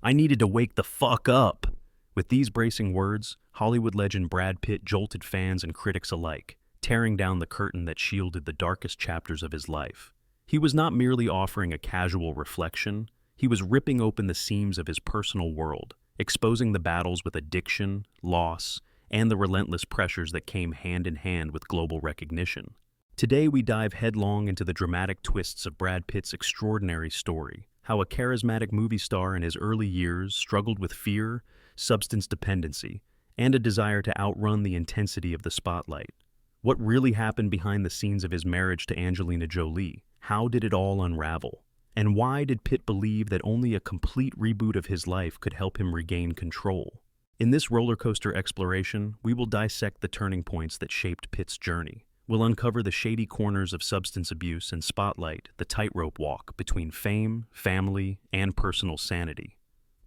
I needed to wake the fuck up. With these bracing words, Hollywood legend Brad Pitt jolted fans and critics alike, tearing down the curtain that shielded the darkest chapters of his life. He was not merely offering a casual reflection, he was ripping open the seams of his personal world, exposing the battles with addiction, loss, and the relentless pressures that came hand in hand with global recognition. Today we dive headlong into the dramatic twists of Brad Pitt's extraordinary story, how a charismatic movie star in his early years struggled with fear, substance dependency, and a desire to outrun the intensity of the spotlight. What really happened behind the scenes of his marriage to Angelina Jolie? How did it all unravel? And why did Pitt believe that only a complete reboot of his life could help him regain control? In this roller coaster exploration, we will dissect the turning points that shaped Pitt's journey. We'll uncover the shady corners of substance abuse and spotlight the tightrope walk between fame, family, and personal sanity.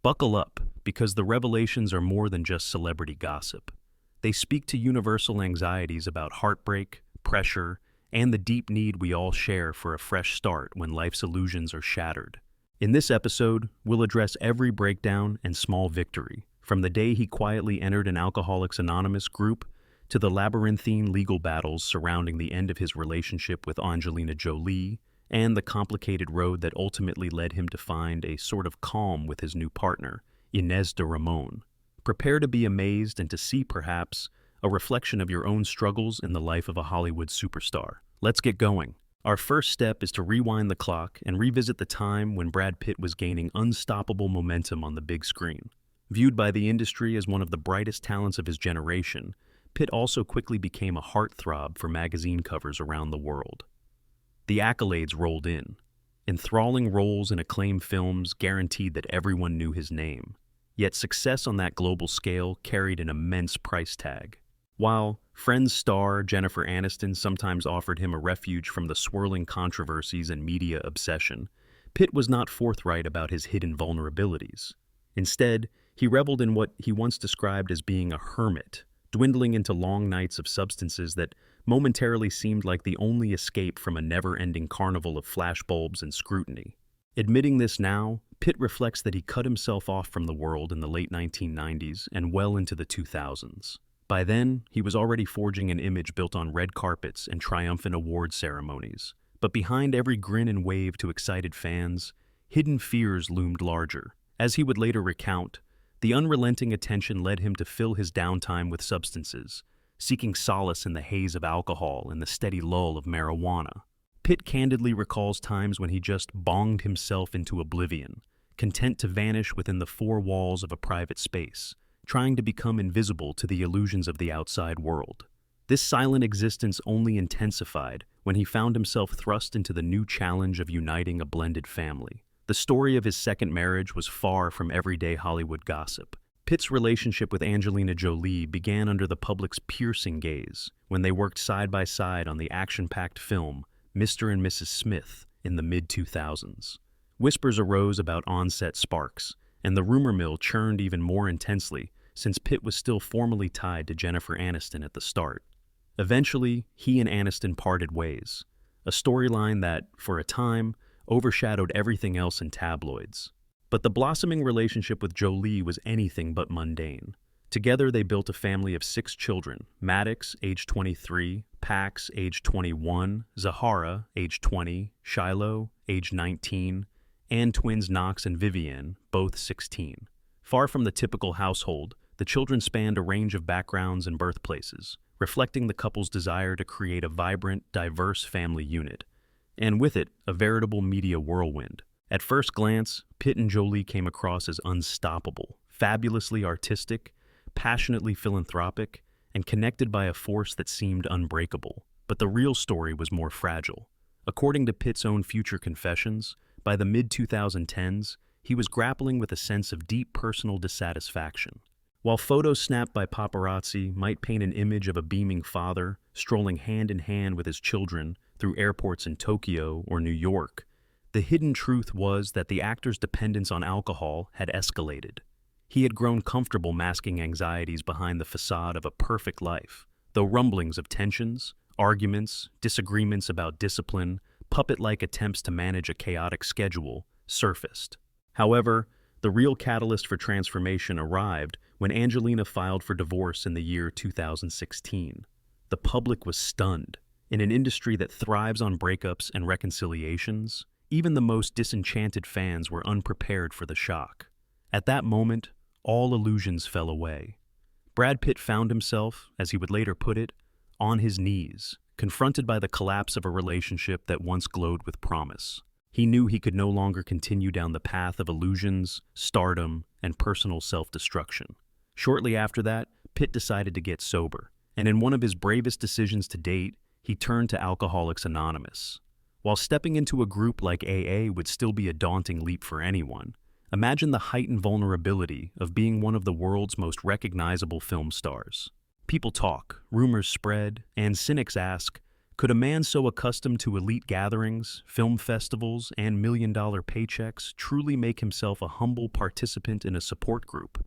Buckle up, because the revelations are more than just celebrity gossip. They speak to universal anxieties about heartbreak, pressure, and the deep need we all share for a fresh start when life's illusions are shattered. In this episode, we'll address every breakdown and small victory, from the day he quietly entered an Alcoholics Anonymous group to the labyrinthine legal battles surrounding the end of his relationship with Angelina Jolie and the complicated road that ultimately led him to find a sort of calm with his new partner, Inez de Ramon. Prepare to be amazed and to see, perhaps, a reflection of your own struggles in the life of a Hollywood superstar. Let's get going. Our first step is to rewind the clock and revisit the time when Brad Pitt was gaining unstoppable momentum on the big screen. Viewed by the industry as one of the brightest talents of his generation, Pitt also quickly became a heartthrob for magazine covers around the world. The accolades rolled in. Enthralling roles in acclaimed films guaranteed that everyone knew his name. Yet success on that global scale carried an immense price tag. While Friends star Jennifer Aniston sometimes offered him a refuge from the swirling controversies and media obsession, Pitt was not forthright about his hidden vulnerabilities. Instead, he reveled in what he once described as being a hermit, dwindling into long nights of substances that momentarily seemed like the only escape from a never-ending carnival of flashbulbs and scrutiny. Admitting this now, Pitt reflects that he cut himself off from the world in the late 1990s and well into the 2000s. By then, he was already forging an image built on red carpets and triumphant award ceremonies. But behind every grin and wave to excited fans, hidden fears loomed larger. As he would later recount, the unrelenting attention led him to fill his downtime with substances, seeking solace in the haze of alcohol and the steady lull of marijuana. Pitt candidly recalls times when he just bonged himself into oblivion, content to vanish within the four walls of a private space, trying to become invisible to the illusions of the outside world. This silent existence only intensified when he found himself thrust into the new challenge of uniting a blended family. The story of his second marriage was far from everyday Hollywood gossip. Pitt's relationship with Angelina Jolie began under the public's piercing gaze when they worked side by side on the action-packed film Mr. and Mrs. Smith in the mid-2000s. Whispers arose about on-set sparks, and the rumor mill churned even more intensely since Pitt was still formally tied to Jennifer Aniston at the start. Eventually, he and Aniston parted ways, a storyline that, for a time, overshadowed everything else in tabloids. But the blossoming relationship with Jolie was anything but mundane. Together, they built a family of 6 children: Maddox, age 23, Pax, age 21, Zahara, age 20, Shiloh, age 19, and twins Knox and Vivienne, both 16. Far from the typical household, the children spanned a range of backgrounds and birthplaces, reflecting the couple's desire to create a vibrant, diverse family unit. And with it, a veritable media whirlwind. At first glance, Pitt and Jolie came across as unstoppable, fabulously artistic, passionately philanthropic, and connected by a force that seemed unbreakable. But the real story was more fragile. According to Pitt's own future confessions, by the mid-2010s, he was grappling with a sense of deep personal dissatisfaction. While photos snapped by paparazzi might paint an image of a beaming father strolling hand in hand with his children through airports in Tokyo or New York, the hidden truth was that the actor's dependence on alcohol had escalated. He had grown comfortable masking anxieties behind the facade of a perfect life, though rumblings of tensions, arguments, disagreements about discipline, puppet-like attempts to manage a chaotic schedule surfaced. However, The real catalyst for transformation arrived when Angelina filed for divorce in the year 2016. The public was stunned. In an industry that thrives on breakups and reconciliations, even the most disenchanted fans were unprepared for the shock. At that moment, all illusions fell away. Brad Pitt found himself, as he would later put it, on his knees, confronted by the collapse of a relationship that once glowed with promise. He knew he could no longer continue down the path of illusions, stardom, and personal self-destruction. Shortly after that, Pitt decided to get sober, and in one of his bravest decisions to date, he turned to Alcoholics Anonymous. While stepping into a group like AA would still be a daunting leap for anyone, imagine the heightened vulnerability of being one of the world's most recognizable film stars. People talk, rumors spread, and cynics ask, could a man so accustomed to elite gatherings, film festivals, and million-dollar paychecks truly make himself a humble participant in a support group?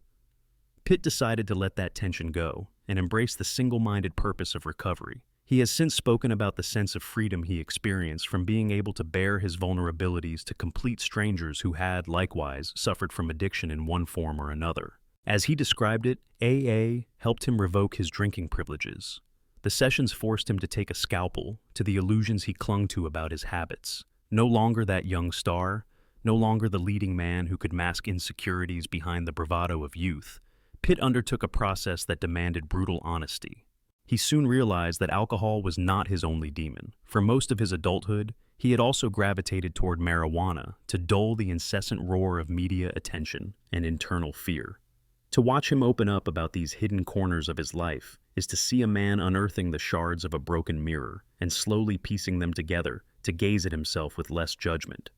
Pitt decided to let that tension go and embrace the single-minded purpose of recovery. He has since spoken about the sense of freedom he experienced from being able to bare his vulnerabilities to complete strangers who had, likewise, suffered from addiction in one form or another. As he described it, AA helped him revoke his drinking privileges. The sessions forced him to take a scalpel to the illusions he clung to about his habits. No longer that young star, no longer the leading man who could mask insecurities behind the bravado of youth, Pitt undertook a process that demanded brutal honesty. He soon realized that alcohol was not his only demon. For most of his adulthood, he had also gravitated toward marijuana to dull the incessant roar of media attention and internal fear. To watch him open up about these hidden corners of his life is to see a man unearthing the shards of a broken mirror and slowly piecing them together to gaze at himself with less judgment.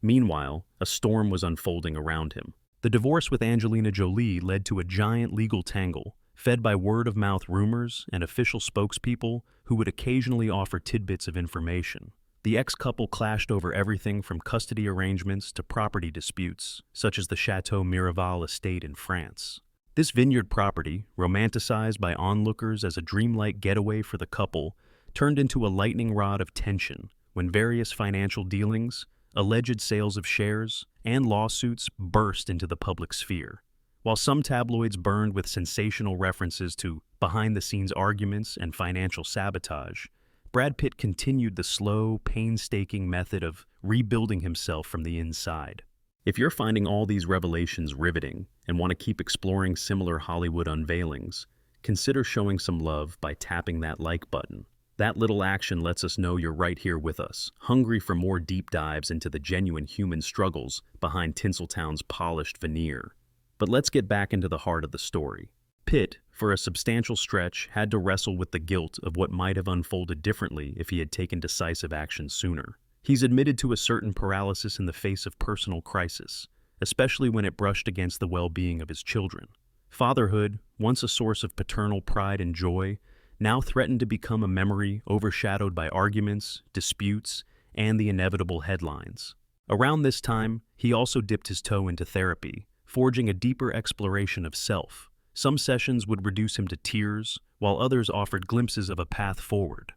Meanwhile, a storm was unfolding around him. The divorce with Angelina Jolie led to a giant legal tangle, fed by word-of-mouth rumors and official spokespeople who would occasionally offer tidbits of information. The ex-couple clashed over everything from custody arrangements to property disputes, such as the Chateau Miraval estate in France. This vineyard property, romanticized by onlookers as a dreamlike getaway for the couple, turned into a lightning rod of tension when various financial dealings, alleged sales of shares, and lawsuits burst into the public sphere. While some tabloids burned with sensational references to behind-the-scenes arguments and financial sabotage, Brad Pitt continued the slow, painstaking method of rebuilding himself from the inside. If you're finding all these revelations riveting and want to keep exploring similar Hollywood unveilings, consider showing some love by tapping that like button. That little action lets us know you're right here with us, hungry for more deep dives into the genuine human struggles behind Tinseltown's polished veneer. But let's get back into the heart of the story. Pitt, for a substantial stretch, had to wrestle with the guilt of what might have unfolded differently if he had taken decisive action sooner. He's admitted to a certain paralysis in the face of personal crisis, especially when it brushed against the well-being of his children. Fatherhood, once a source of paternal pride and joy, now threatened to become a memory overshadowed by arguments, disputes, and the inevitable headlines. Around this time, he also dipped his toe into therapy, forging a deeper exploration of self. Some sessions would reduce him to tears, while others offered glimpses of a path forward.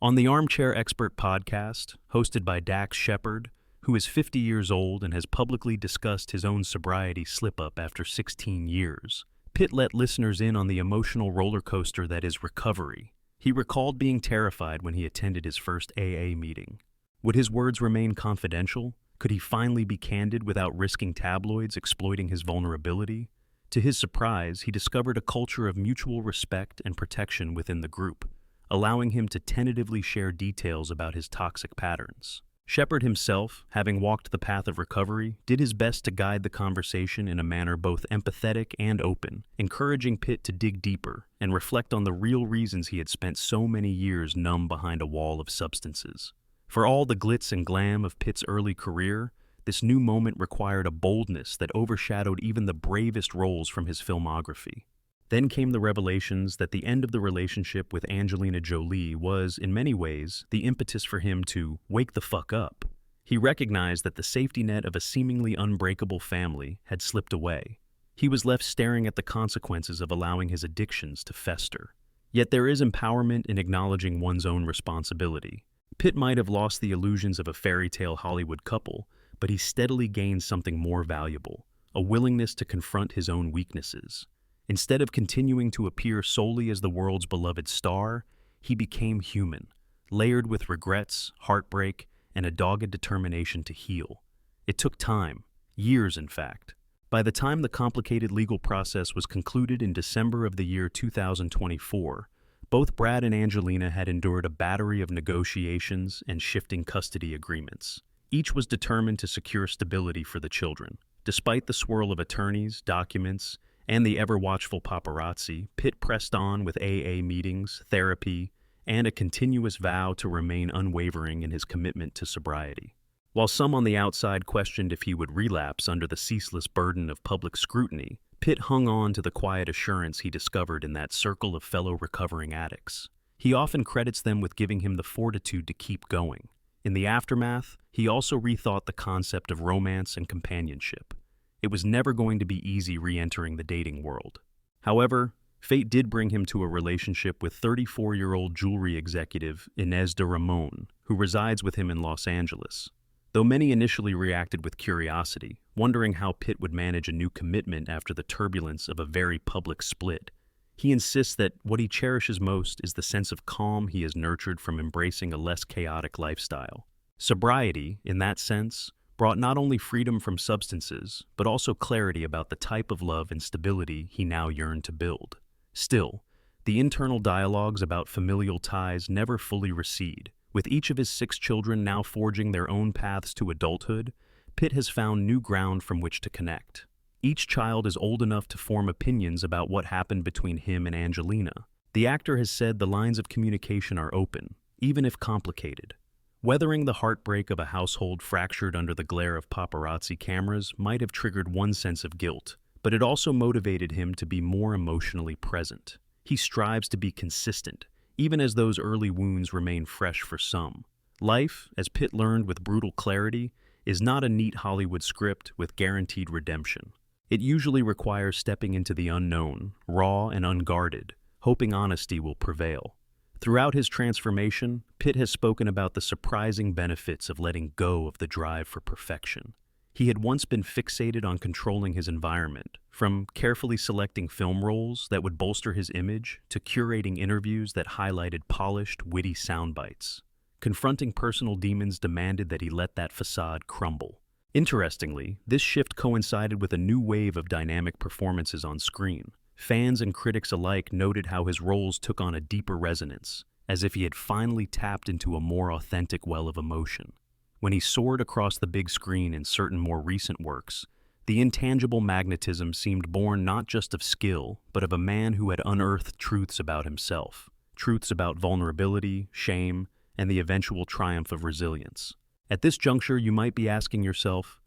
On the Armchair Expert podcast, hosted by Dax Shepard, who is 50 years old and has publicly discussed his own sobriety slip-up after 16 years, Pitt let listeners in on the emotional roller coaster that is recovery. He recalled being terrified when he attended his first AA meeting. Would his words remain confidential? Could he finally be candid without risking tabloids exploiting his vulnerability? To his surprise, he discovered a culture of mutual respect and protection within the group, allowing him to tentatively share details about his toxic patterns. Shepard himself, having walked the path of recovery, did his best to guide the conversation in a manner both empathetic and open, encouraging Pitt to dig deeper and reflect on the real reasons he had spent so many years numb behind a wall of substances. For all the glitz and glam of Pitt's early career, this new moment required a boldness that overshadowed even the bravest roles from his filmography. Then came the revelations that the end of the relationship with Angelina Jolie was, in many ways, the impetus for him to wake the fuck up. He recognized that the safety net of a seemingly unbreakable family had slipped away. He was left staring at the consequences of allowing his addictions to fester. Yet there is empowerment in acknowledging one's own responsibility. Pitt might have lost the illusions of a fairy tale Hollywood couple, but he steadily gained something more valuable: a willingness to confront his own weaknesses. Instead of continuing to appear solely as the world's beloved star, he became human, layered with regrets, heartbreak, and a dogged determination to heal. It took time, years in fact. By the time the complicated legal process was concluded in December of the year 2024, both Brad and Angelina had endured a battery of negotiations and shifting custody agreements. Each was determined to secure stability for the children. Despite the swirl of attorneys, documents, and the ever-watchful paparazzi, Pitt pressed on with AA meetings, therapy, and a continuous vow to remain unwavering in his commitment to sobriety. While some on the outside questioned if he would relapse under the ceaseless burden of public scrutiny, Pitt hung on to the quiet assurance he discovered in that circle of fellow recovering addicts. He often credits them with giving him the fortitude to keep going. In the aftermath, he also rethought the concept of romance and companionship. It was never going to be easy re-entering the dating world. However, fate did bring him to a relationship with 34-year-old jewelry executive Inez de Ramon, who resides with him in Los Angeles. Though many initially reacted with curiosity, wondering how Pitt would manage a new commitment after the turbulence of a very public split, he insists that what he cherishes most is the sense of calm he has nurtured from embracing a less chaotic lifestyle. Sobriety, in that sense, brought not only freedom from substances, but also clarity about the type of love and stability he now yearned to build. Still, the internal dialogues about familial ties never fully recede. With each of his 6 children now forging their own paths to adulthood, Pitt has found new ground from which to connect. Each child is old enough to form opinions about what happened between him and Angelina. The actor has said the lines of communication are open, even if complicated. Weathering the heartbreak of a household fractured under the glare of paparazzi cameras might have triggered one sense of guilt, but it also motivated him to be more emotionally present. He strives to be consistent, even as those early wounds remain fresh for some. Life, as Pitt learned with brutal clarity, is not a neat Hollywood script with guaranteed redemption. It usually requires stepping into the unknown, raw and unguarded, hoping honesty will prevail. Throughout his transformation, Pitt has spoken about the surprising benefits of letting go of the drive for perfection. He had once been fixated on controlling his environment, from carefully selecting film roles that would bolster his image to curating interviews that highlighted polished, witty sound bites. Confronting personal demons demanded that he let that facade crumble. Interestingly, this shift coincided with a new wave of dynamic performances on screen. Fans and critics alike noted how his roles took on a deeper resonance, as if he had finally tapped into a more authentic well of emotion. When he soared across the big screen in certain more recent works, the intangible magnetism seemed born not just of skill, but of a man who had unearthed truths about himself, truths about vulnerability, shame, and the eventual triumph of resilience. At this juncture, you might be asking yourself,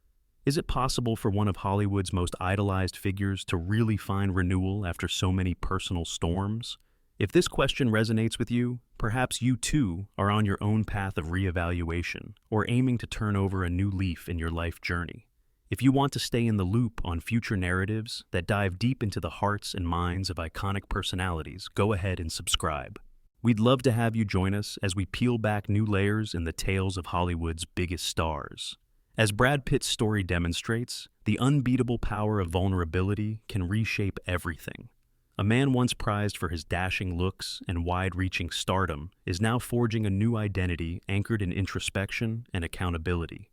is it possible for one of Hollywood's most idolized figures to really find renewal after so many personal storms? If this question resonates with you, perhaps you too are on your own path of reevaluation or aiming to turn over a new leaf in your life journey. If you want to stay in the loop on future narratives that dive deep into the hearts and minds of iconic personalities, go ahead and subscribe. We'd love to have you join us as we peel back new layers in the tales of Hollywood's biggest stars. As Brad Pitt's story demonstrates, the unbeatable power of vulnerability can reshape everything. A man once prized for his dashing looks and wide-reaching stardom is now forging a new identity anchored in introspection and accountability.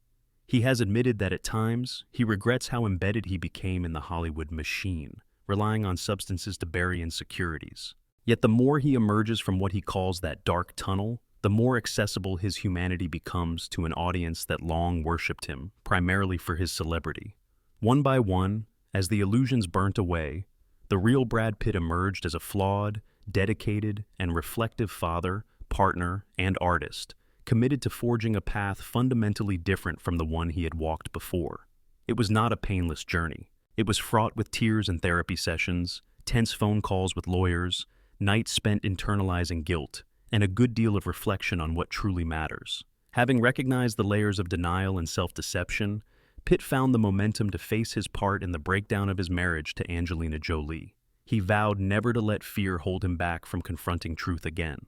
He has admitted that at times, he regrets how embedded he became in the Hollywood machine, relying on substances to bury insecurities. Yet the more he emerges from what he calls that dark tunnel, the more accessible his humanity becomes to an audience that long worshipped him, primarily for his celebrity. One by one, as the illusions burnt away, the real Brad Pitt emerged as a flawed, dedicated, and reflective father, partner, and artist, committed to forging a path fundamentally different from the one he had walked before. It was not a painless journey. It was fraught with tears and therapy sessions, tense phone calls with lawyers, nights spent internalizing guilt, and a good deal of reflection on what truly matters. Having recognized the layers of denial and self-deception, Pitt found the momentum to face his part in the breakdown of his marriage to Angelina Jolie. He vowed never to let fear hold him back from confronting truth again.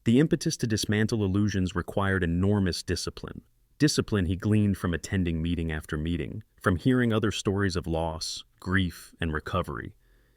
The impetus to dismantle illusions required enormous discipline, Discipline he gleaned from attending meeting after meeting, from hearing other stories of loss, grief, and recovery,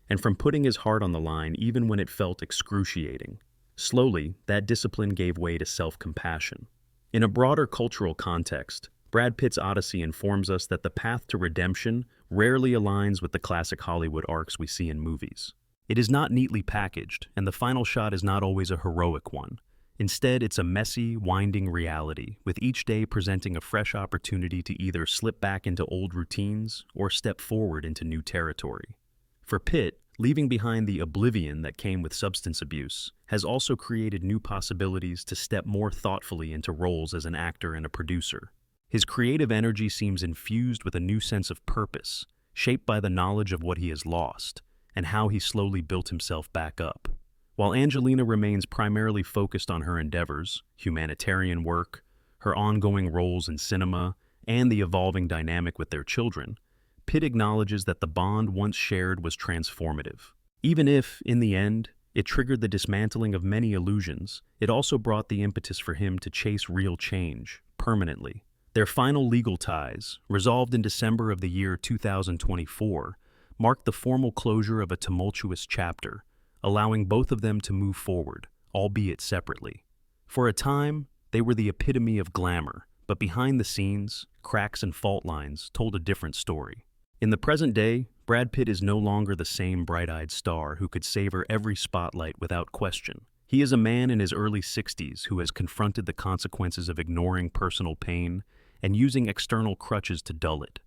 and from putting his heart on the line even when it felt excruciating. Slowly, that discipline gave way to self-compassion. In a broader cultural context, Brad Pitt's Odyssey informs us that the path to redemption rarely aligns with the classic Hollywood arcs we see in movies. It is not neatly packaged, and the final shot is not always a heroic one. Instead, it's a messy, winding reality, with each day presenting a fresh opportunity to either slip back into old routines or step forward into new territory. For Pitt, leaving behind the oblivion that came with substance abuse has also created new possibilities to step more thoughtfully into roles as an actor and a producer. His creative energy seems infused with a new sense of purpose, shaped by the knowledge of what he has lost and how he slowly built himself back up. While Angelina remains primarily focused on her endeavors, humanitarian work, her ongoing roles in cinema, and the evolving dynamic with their children, Pitt acknowledges that the bond once shared was transformative. Even if, in the end, it triggered the dismantling of many illusions, it also brought the impetus for him to chase real change, permanently. Their final legal ties, resolved in December of the year 2024, marked the formal closure of a tumultuous chapter, allowing both of them to move forward, albeit separately. For a time, they were the epitome of glamour, but behind the scenes, cracks and fault lines told a different story. In the present day, Brad Pitt is no longer the same bright-eyed star who could savor every spotlight without question. He is a man in his early 60s who has confronted the consequences of ignoring personal pain and using external crutches to dull it.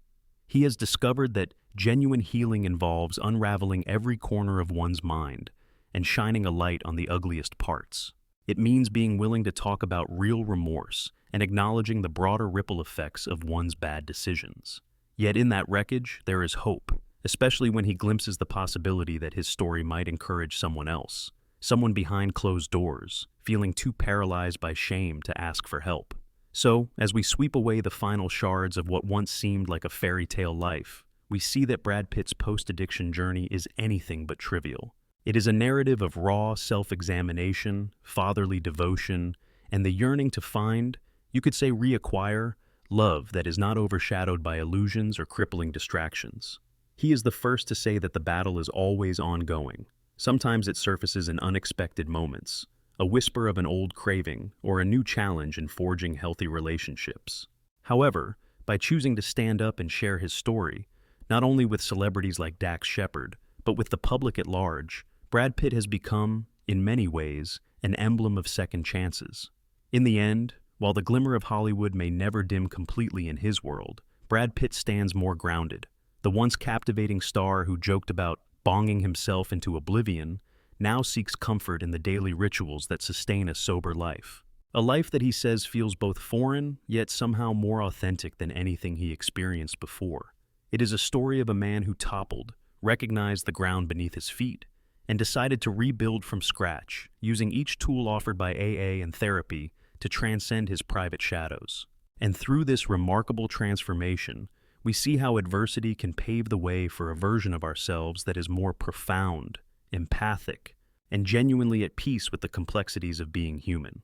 He has discovered that genuine healing involves unraveling every corner of one's mind and shining a light on the ugliest parts. It means being willing to talk about real remorse and acknowledging the broader ripple effects of one's bad decisions. Yet in that wreckage, there is hope, especially when he glimpses the possibility that his story might encourage someone else, someone behind closed doors, feeling too paralyzed by shame to ask for help. So, as we sweep away the final shards of what once seemed like a fairy tale life, we see that Brad Pitt's post-addiction journey is anything but trivial. It is a narrative of raw self-examination, fatherly devotion, and the yearning to find, you could say reacquire, love that is not overshadowed by illusions or crippling distractions. He is the first to say that the battle is always ongoing. Sometimes it surfaces in unexpected moments, a whisper of an old craving, or a new challenge in forging healthy relationships. However, by choosing to stand up and share his story, not only with celebrities like Dax Shepard, but with the public at large, Brad Pitt has become, in many ways, an emblem of second chances. In the end, while the glimmer of Hollywood may never dim completely in his world, Brad Pitt stands more grounded. The once captivating star who joked about bonging himself into oblivion now seeks comfort in the daily rituals that sustain a sober life. A life that he says feels both foreign, yet somehow more authentic than anything he experienced before. It is a story of a man who toppled, recognized the ground beneath his feet, and decided to rebuild from scratch, using each tool offered by AA and therapy to transcend his private shadows. And through this remarkable transformation, we see how adversity can pave the way for a version of ourselves that is more profound, empathic, and genuinely at peace with the complexities of being human.